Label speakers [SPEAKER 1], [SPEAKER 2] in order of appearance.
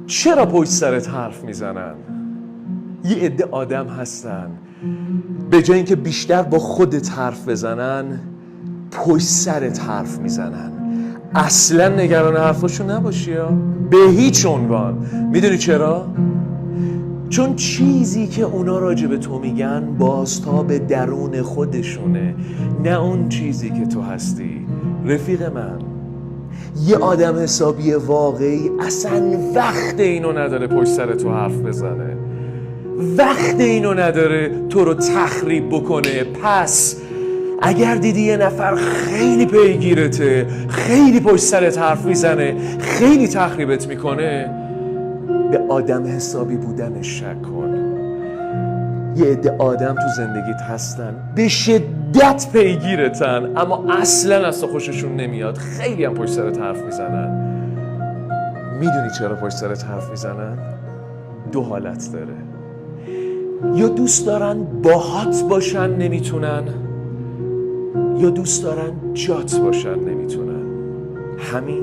[SPEAKER 1] چرا پشت سرت حرف میزنن؟ یه عده آدم هستن به جای اینکه بیشتر با خودت حرف بزنن پشت سرت حرف میزنن. اصلا نگران حرفاشون نباشی ها، به هیچ عنوان. میدونی چرا؟ چون چیزی که اونا راجع به تو میگن بازتاب درون خودشونه، نه اون چیزی که تو هستی. رفیق من، یه آدم حسابی واقعی اصلا وقت اینو نداره پشت سر تو حرف بزنه، وقت اینو نداره تو رو تخریب بکنه. پس اگر دیدی یه نفر خیلی پیگیرته، خیلی پشت سرت حرف میزنه، خیلی تخریبت میکنه، به آدم حسابی بودنش شک کن. یه عده آدم تو زندگیت هستن به شدت پیگیرتن اما اصلا از تو خوششون نمیاد، خیلی هم پشت سرت حرف میزنن. میدونی چرا پشت سرت حرف میزنن؟ دو حالت داره: یا دوست دارن باهات باشن نمیتونن، یا دوست دارن جات باشن نمیتونن. همین